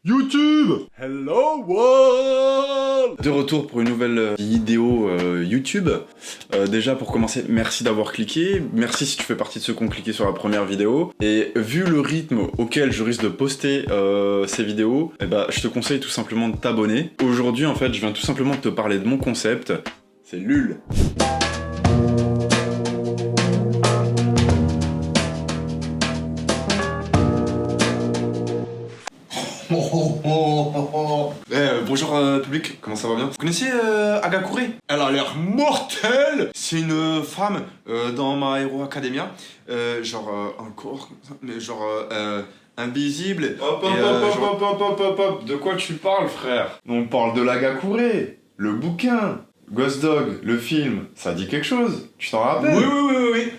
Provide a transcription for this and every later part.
YouTube! Hello world! De retour pour une nouvelle vidéo YouTube. Déjà pour commencer, merci d'avoir cliqué. Merci si tu fais partie de ceux qui ont cliqué sur la première vidéo. Et vu le rythme auquel je risque de poster ces vidéos, je te conseille tout simplement de t'abonner. Aujourd'hui en fait, je viens tout simplement te parler de mon concept. C'est LUL. Bonjour public, comment ça va bien? Vous connaissez Agakure? Elle a l'air mortelle! C'est une femme dans My Hero Academia, un corps, mais invisible. Hop, de quoi tu parles, frère? On parle de l'Agakure, le bouquin. Ghost Dog, le film, ça dit quelque chose? Tu t'en rappelles? Oui.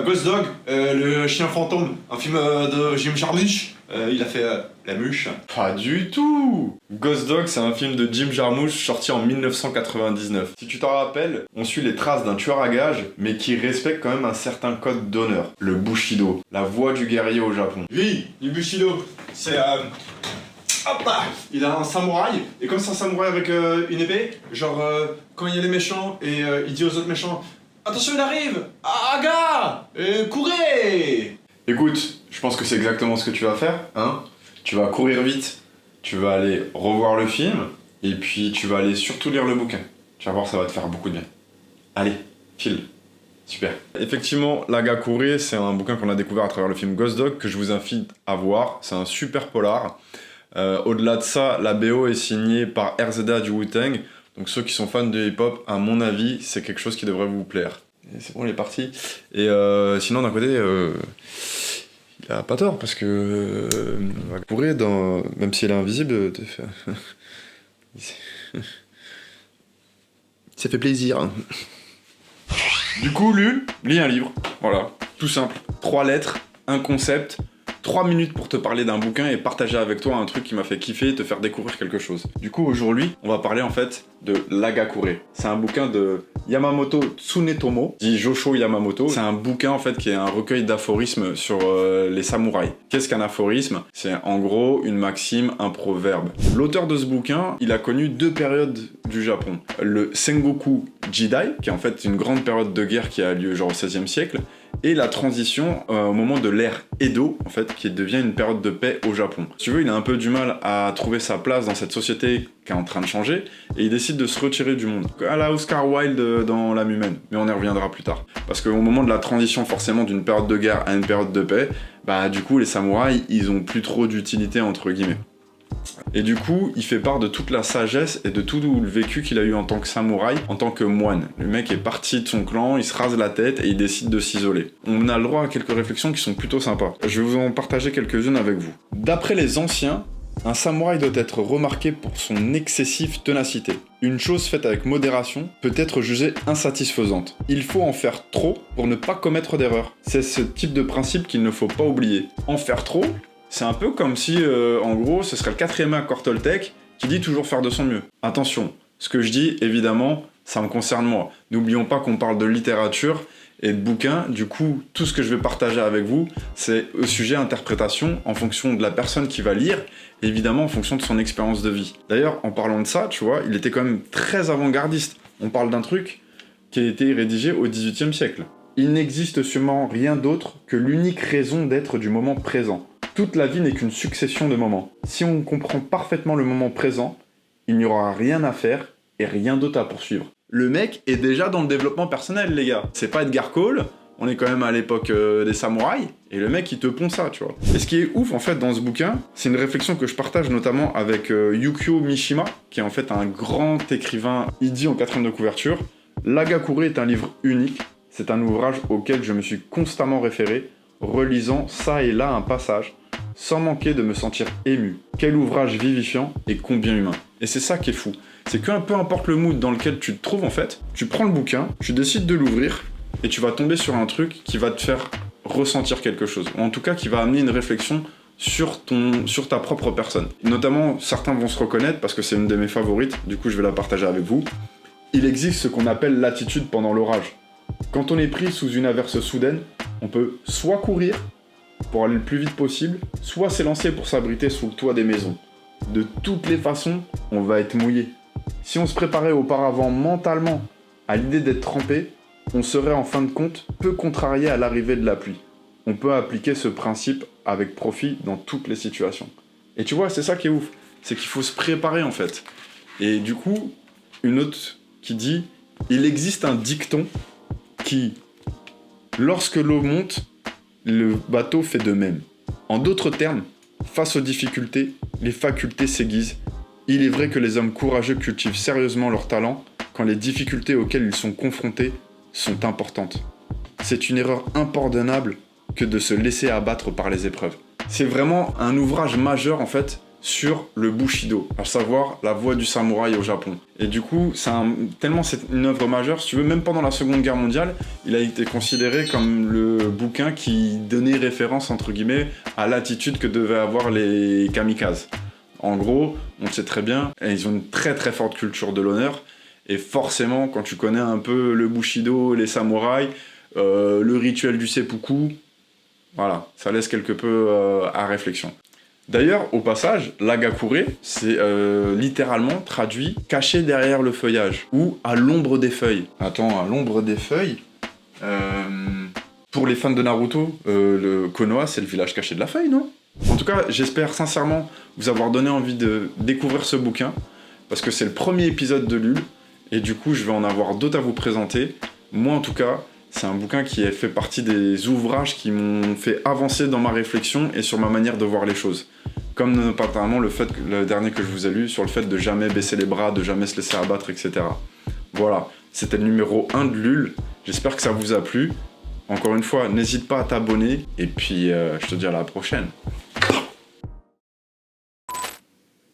Ghost Dog, le chien fantôme, un film de Jim Jarmusch. Il a fait La Mouche. Pas du tout. Ghost Dog, c'est un film de Jim Jarmusch sorti en 1999. Si tu t'en rappelles, on suit les traces d'un tueur à gages, mais qui respecte quand même un certain code d'honneur. Le Bushido, la voie du guerrier au Japon. Oui, le Bushido, c'est hop là, il a un samouraï, et comme c'est un samouraï avec une épée, quand il y a les méchants, et il dit aux autres méchants « Attention, il arrive! Aga! Courez !» Écoute, je pense que c'est exactement ce que tu vas faire, hein. Tu vas courir vite, tu vas aller revoir le film, et puis tu vas aller surtout lire le bouquin. Tu vas voir, ça va te faire beaucoup de bien. Allez, file. Super. Effectivement, l'Agakure, c'est un bouquin qu'on a découvert à travers le film Ghost Dog, que je vous invite à voir. C'est un super polar. Au-delà de ça, la BO est signée par RZA du Wu-Tang. Donc ceux qui sont fans de hip-hop, à mon avis, c'est quelque chose qui devrait vous plaire. Et c'est bon, il est parti. Et sinon, d'un côté, il a pas tort, parce que pourrait, même s'il est invisible, ça fait plaisir. Hein. Du coup, LUL, lis un livre. Voilà, tout simple. 3 lettres, un concept. 3 minutes pour te parler d'un bouquin et partager avec toi un truc qui m'a fait kiffer et te faire découvrir quelque chose. Du coup, aujourd'hui, on va parler en fait de l'Agakure. C'est un bouquin de Yamamoto Tsunetomo, dit Josho Yamamoto. C'est un bouquin en fait qui est un recueil d'aphorismes sur les samouraïs. Qu'est-ce qu'un aphorisme? C'est en gros une maxime, un proverbe. L'auteur de ce bouquin, il a connu 2 périodes du Japon. Le Sengoku Jidai, qui est en fait une grande période de guerre qui a lieu genre au XVIe siècle, et la transition au moment de l'ère Edo, en fait, qui devient une période de paix au Japon. Si tu veux, il a un peu du mal à trouver sa place dans cette société qui est en train de changer, et il décide de se retirer du monde. À la Oscar Wilde dans L'âme humaine, mais on y reviendra plus tard. Parce qu'au moment de la transition forcément d'une période de guerre à une période de paix, du coup les samouraïs, ils ont plus trop d'utilité entre guillemets. Et du coup, il fait part de toute la sagesse et de tout le vécu qu'il a eu en tant que samouraï, en tant que moine. Le mec est parti de son clan, il se rase la tête et il décide de s'isoler. On a le droit à quelques réflexions qui sont plutôt sympas. Je vais vous en partager quelques-unes avec vous. D'après les anciens, un samouraï doit être remarqué pour son excessive ténacité. Une chose faite avec modération peut être jugée insatisfaisante. Il faut en faire trop pour ne pas commettre d'erreur. C'est ce type de principe qu'il ne faut pas oublier. En faire trop, c'est un peu comme si, en gros, ce serait le 4e accord Toltec qui dit toujours faire de son mieux. Attention, ce que je dis, évidemment, ça me concerne moi. N'oublions pas qu'on parle de littérature et de bouquins. Du coup, tout ce que je vais partager avec vous, c'est au sujet interprétation en fonction de la personne qui va lire, et évidemment en fonction de son expérience de vie. D'ailleurs, en parlant de ça, tu vois, il était quand même très avant-gardiste. On parle d'un truc qui a été rédigé au XVIIIe siècle. Il n'existe sûrement rien d'autre que l'unique raison d'être du moment présent. Toute la vie n'est qu'une succession de moments. Si on comprend parfaitement le moment présent, il n'y aura rien à faire et rien d'autre à poursuivre. Le mec est déjà dans le développement personnel, les gars. C'est pas Edgar Cole, on est quand même à l'époque des samouraïs, et le mec il te pond ça, tu vois. Et ce qui est ouf en fait dans ce bouquin, c'est une réflexion que je partage notamment avec Yukio Mishima, qui est en fait un grand écrivain. Il dit en 4e de couverture, l'Agakure est un livre unique, c'est un ouvrage auquel je me suis constamment référé, relisant ça et là un passage, sans manquer de me sentir ému. Quel ouvrage vivifiant et combien humain. Et c'est ça qui est fou. C'est que peu importe le mood dans lequel tu te trouves en fait, tu prends le bouquin, tu décides de l'ouvrir, et tu vas tomber sur un truc qui va te faire ressentir quelque chose. Ou en tout cas qui va amener une réflexion sur ta propre personne. Notamment, certains vont se reconnaître parce que c'est une de mes favorites, du coup je vais la partager avec vous. Il existe ce qu'on appelle l'attitude pendant l'orage. Quand on est pris sous une averse soudaine, on peut soit courir, pour aller le plus vite possible, soit s'élancer pour s'abriter sous le toit des maisons. de toutes les façons, on va être mouillé. Si on se préparait auparavant mentalement à l'idée d'être trempé, on serait en fin de compte peu contrarié à l'arrivée de la pluie. On peut appliquer ce principe avec profit dans toutes les situations. Et tu vois, c'est ça qui est ouf, c'est qu'il faut se préparer en fait. Et du coup, une autre qui dit, il existe un dicton qui, lorsque l'eau monte, le bateau fait de même. En d'autres termes, face aux difficultés, les facultés s'aiguisent. Il est vrai que les hommes courageux cultivent sérieusement leur talent quand les difficultés auxquelles ils sont confrontés sont importantes. C'est une erreur impardonnable que de se laisser abattre par les épreuves. C'est vraiment un ouvrage majeur en fait sur le Bushido, à savoir la voie du samouraï au Japon. Et du coup, tellement c'est une œuvre majeure, si tu veux, même pendant la Seconde Guerre mondiale, il a été considéré comme le bouquin qui donnait référence, entre guillemets, à l'attitude que devaient avoir les kamikazes. En gros, on le sait très bien, ils ont une très très forte culture de l'honneur, et forcément, quand tu connais un peu le Bushido, les samouraïs, le rituel du seppuku, voilà, ça laisse quelque peu à réflexion. D'ailleurs, au passage, l'agakure, c'est littéralement traduit « caché derrière le feuillage » ou « à l'ombre des feuilles ». Attends, à l'ombre des feuilles pour les fans de Naruto, le Konoha, c'est le village caché de la feuille, non? En tout cas, j'espère sincèrement vous avoir donné envie de découvrir ce bouquin, parce que c'est le premier épisode de Lul, et du coup, je vais en avoir d'autres à vous présenter. Moi, en tout cas, c'est un bouquin qui a fait partie des ouvrages qui m'ont fait avancer dans ma réflexion et sur ma manière de voir les choses. Comme notamment le dernier que je vous ai lu, sur le fait de jamais baisser les bras, de jamais se laisser abattre, etc. Voilà, c'était le numéro 1 de Lul. J'espère que ça vous a plu. Encore une fois, n'hésite pas à t'abonner. Et puis, je te dis à la prochaine.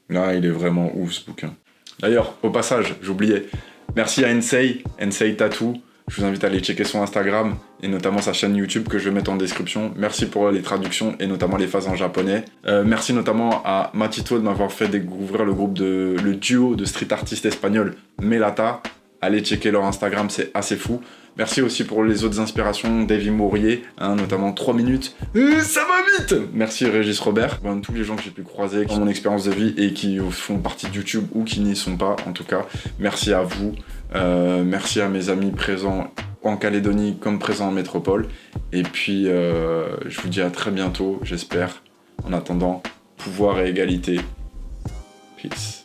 Là, il est vraiment ouf ce bouquin. D'ailleurs, au passage, j'oubliais. Merci à Ensei Tattoo. Je vous invite à aller checker son Instagram et notamment sa chaîne YouTube que je vais mettre en description. Merci pour les traductions et notamment les phases en japonais. Merci notamment à Matito de m'avoir fait découvrir le duo de street artistes espagnols Melata. Allez checker leur Instagram, c'est assez fou. Merci aussi pour les autres inspirations, Davy Mourier, notamment 3 minutes. Ça va vite! Merci Régis Robert, tous les gens que j'ai pu croiser dans mon expérience de vie et qui font partie de YouTube ou qui n'y sont pas, en tout cas. Merci à vous, merci à mes amis présents en Calédonie comme présents en métropole. Et puis, je vous dis à très bientôt, j'espère. En attendant, pouvoir et égalité. Peace.